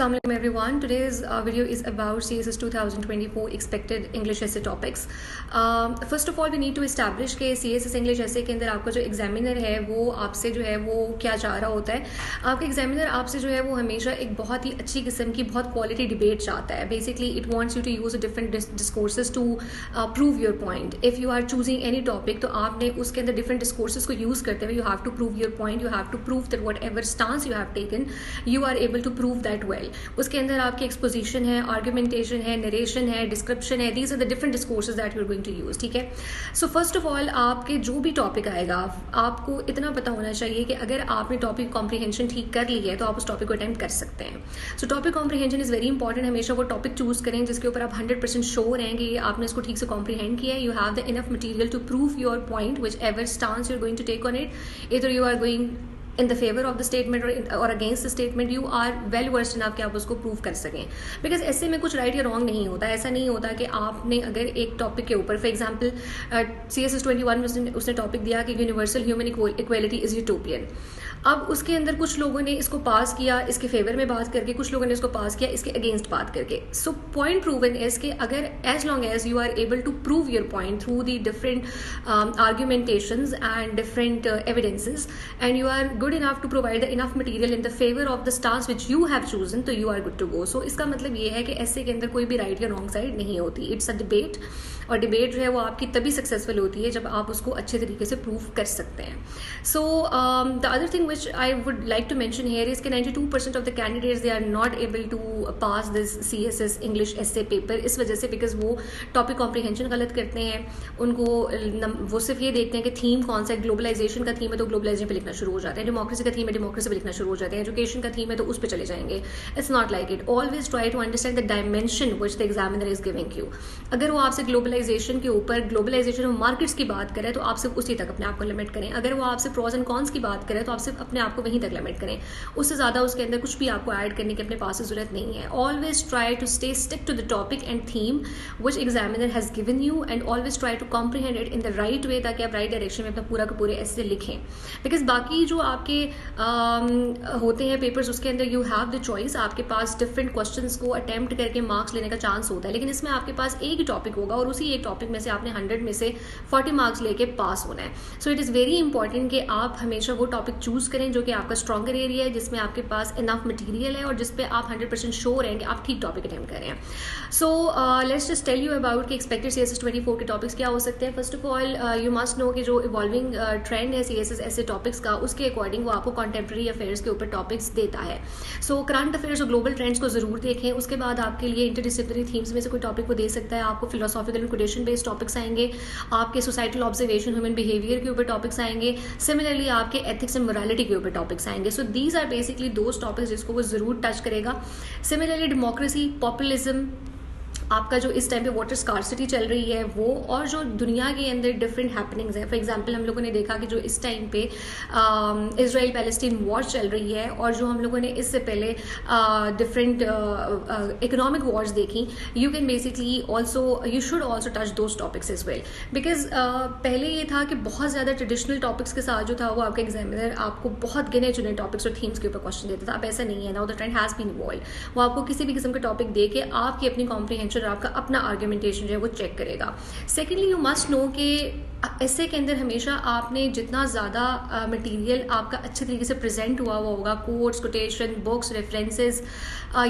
Assalamu alaikum everyone. Today's video is about CSS 2024 expected English essay topics. First of all, we need to establish कि CSS English essay के अंदर आपका जो examiner है वो आपसे जो है वो क्या चाह रहा होता है. आपका एग्जामिनर आपसे जो है वो हमेशा एक बहुत ही अच्छी किस्म की बहुत क्वालिटी डिबेट चाहता है. Basically it wants you to use different discourses to prove your point. If you are choosing any topic तो आपने उसके अंदर डिफरेंट डिस्कोर्सेज को यूज करते हुए you have to prove your point. You have to prove that whatever stance you have taken you are able to prove that well. उसके अंदर आपकी एक्सपोजिशन है, आर्गुमेंटेशन है, नरेशन है, डिस्क्रिप्शन है. These are the different discourses that you are going to use. ठीक है. So first of all आपके जो भी टॉपिक आएगा आपको इतना पता होना चाहिए कि अगर आपने टॉपिक कॉम्प्रीहेंशन ठीक कर ली है तो आप उस टॉपिक को अटेम्प्ट कर सकते हैं. सो topic comprehension is very important. हमेशा वो टॉपिक चूज करें जिसके ऊपर आप 100% श्योर हैं कि आपने इसको ठीक से कॉम्प्रीहेंड किया है. You have the enough material to prove your point whichever stance you are going to take on it. इधर you are going in the favor of the statement or against the statement, you are well versed enough कि आप उसको prove कर सकें. Because ऐसे में कुछ right या रॉन्ग नहीं होता. ऐसा नहीं होता कि आपने अगर एक टॉपिक के ऊपर फॉर एग्जाम्पल CSS 21 में उसने टॉपिक दिया कि universal human equality is utopian. अब उसके अंदर कुछ लोगों ने इसको पास किया इसके फेवर में बात करके, कुछ लोगों ने इसको पास किया इसके अगेंस्ट बात करके. सो पॉइंट प्रूवन इज कि अगर as long as you are able to prove your point through the different argumentations and different evidences and you are good enough to provide the enough material in the favour of the stance which you have chosen, तो you are good to go. So इसका मतलब ये है कि ऐसे के अंदर कोई भी राइट या रॉन्ग साइड नहीं होती. It's a debate. और डिबेट जो है वो आपकी तभी सक्सेसफुल होती है जब आप उसको अच्छे तरीके से प्रूव कर सकते हैं. So the other thing which I would like to mention here is कि 92% of the candidates they are not able to pass this CSS English essay paper. इस वजह से because वो टॉपिक कॉम्प्रीहेंशन गलत करते हैं. उनको वो सिर्फ ये देखते हैं कि थीम कौन सा है. ग्लोबलाइजेशन का थीम है तो ग्लोबलाइजेशन पे लिखना शुरू हो जाते हैं. डेमोक्रेसी का थीम है डेमोक्रेसी पे लिखना शुरू हो जाते हैं. एजुकेशन का थीम है तो उस पर चले जाएंगे. It's not like it. Always try to understand the dimension which the examiner is giving you. अगर वो आपसे ग्लोबलाइजेशन के ऊपर ग्लोबलाइजेशन ऑफ मार्केट्स की बात करें तो आप सिर्फ उसी तक अपने आप को लिमिट करें. अगर वो आपसे प्रोज एंड कॉन्स की बात करें तो आप सिर्फ अपने आप को वहीं तक लिमिट करें. उससे ज्यादा उसके अंदर कुछ भी आपको ऐड करने की अपने पास जरूरत नहीं है. Always try to stay stick to the topic and theme which examiner has given you and always try to comprehend it in the right way ताकि आप राइट डायरेक्शन में अपना पूरा का पूरे ऐसे लिखें. बिकॉज बाकी जो आपके होते हैं पेपर्स उसके अंदर यू हैव द चॉइस. आपके पास डिफरेंट क्वेश्चन को अटेम्प्ट करके मार्क्स लेने का चांस होता है. लेकिन इसमें आपके पास एक ही टॉपिक होगा और उसी एक टॉपिक में से आपने 100 में से 40 मार्क्स लेके पास होना है. सो इट इज़ वेरी इंपॉर्टेंट कि आप हमेशा वो टॉपिक चूज करें जो कि आपका स्ट्रॉन्गर एरिया है, जिसमें आपके पास इनफ मटेरियल है और जिस पे आप 100% श्योर हैं कि आप ठीक टॉपिक अटेम्प्ट कर रहे हैं. So let's just tell you about कि एक्सपेक्टेड CSS 24 के टॉपिक्स क्या हो सकते हैं. First of all you must know कि जो इवॉल्विंग ट्रेंड है CSS ऐसे टॉपिक्स का उसके अकॉर्डिंग वो आपको कॉन्टेम्प्रेरी अफेयर्स के ऊपर टॉपिक्स देता है. सो करंट अफेयर्स और ग्लोबल ट्रेंड्स को जरूर देखें. उसके बाद आपके लिए इंटरडिसिप्लिनरी थीम्स में से कोई टॉपिक वो दे सकता है. आपको philosophical and question based topics आएंगे. आपके सोसाइटल ऑब्जर्वेशन ह्यूमन बिहेवियर के ऊपर टॉपिक्स आएंगे. सिमिलरली आपके एथिक्स एंड मोरालिटी के ऊपर टॉपिक्स आएंगे. So these are basically those topics जिसको वो जरूर टच करेगा. सिमिलरली डेमोक्रेसी, पॉपुलिज्म, आपका जो इस टाइम पे वाटर स्कार्सिटी चल रही है वो, और जो दुनिया के अंदर डिफरेंट हैपनिंग्स हैं. फॉर एग्जांपल हम लोगों ने देखा कि जो इस टाइम पे इजराइल पैलेस्टीन वॉर चल रही है और जो हम लोगों ने इससे पहले डिफरेंट इकोनॉमिक वॉर्स देखी. You can basically also you should also touch those topics as well. Because पहले ये था कि बहुत ज़्यादा ट्रेडिशनल टॉपिक्स के साथ जो था वो आपका एग्जामिनर आपको बहुत गिने चुने टॉपिक्स और थीम्स के ऊपर क्वेश्चन देता था. अब ऐसा नहीं है. Now the trend has been evolve. वो आपको किसी भी किस्म का टॉपिक दे के आपकी अपनी कॉम्प्रीहेंशन और आपका अपना आर्ग्यूमेंटेशन जो है वो चेक करेगा. सेकेंडली यू मस्ट नो कि ऐसे के अंदर हमेशा आपने जितना ज़्यादा मटेरियल आपका अच्छे तरीके से प्रेजेंट हुआ होगा, कोट्स, कोटेशन, बुक्स, रेफरेंसेस,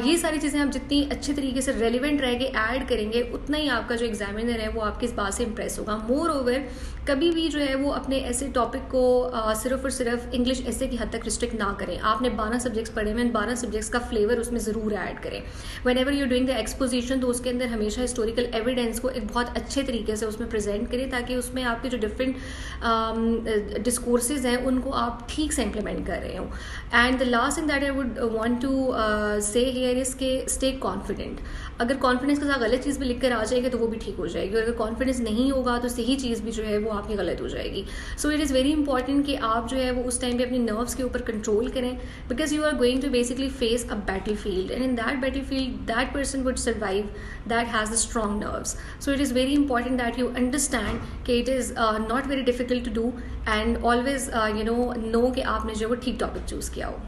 ये सारी चीज़ें आप जितनी अच्छे तरीके से रेलिवेंट रह के ऐड करेंगे उतना ही आपका जो एग्जामिनर है वो आपके इस बात से इंप्रेस होगा. मोर ओवर कभी भी जो है वो अपने ऐसे टॉपिक को सिर्फ और सिर्फ इंग्लिश ऐसे की हद तक रिस्ट्रिक्ट ना करें. आपने 12 सब्जेक्ट्स पढ़े हुए, 12 सब्जेक्ट्स का फ्लेवर उसमें ज़रूर ऐड करें. When ever you doing the exposition तो उसके अंदर हमेशा हिस्टोरिकल एविडेंस को एक बहुत अच्छे तरीके से उसमें प्रेजेंट करें ताकि उसमें आपके जो डिफरेंट डिस्कोर्सेज हैं उनको आप ठीक से इम्प्लीमेंट कर रहे हो. And the last thing that I would want to say here is के स्टे कॉन्फिडेंट. अगर कॉन्फिडेंस के साथ गलत चीज़ भी लिख कर आ जाएगी तो वो भी ठीक हो जाएगी. और अगर कॉन्फिडेंस नहीं होगा तो सही चीज़ भी जो है वो आपकी गलत हो जाएगी. सो इट इज़ वेरी इंपॉर्टेंट कि आप जो है वो उस टाइम पे अपनी नर्व्स के ऊपर कंट्रोल करें. Because you are going to basically face a battlefield and in that battlefield that person would survive that has the strong nerves. So it is very important that you understand कि it is not very difficult to do and always know कि आपने जो है वो ठीक topic choose किया हो.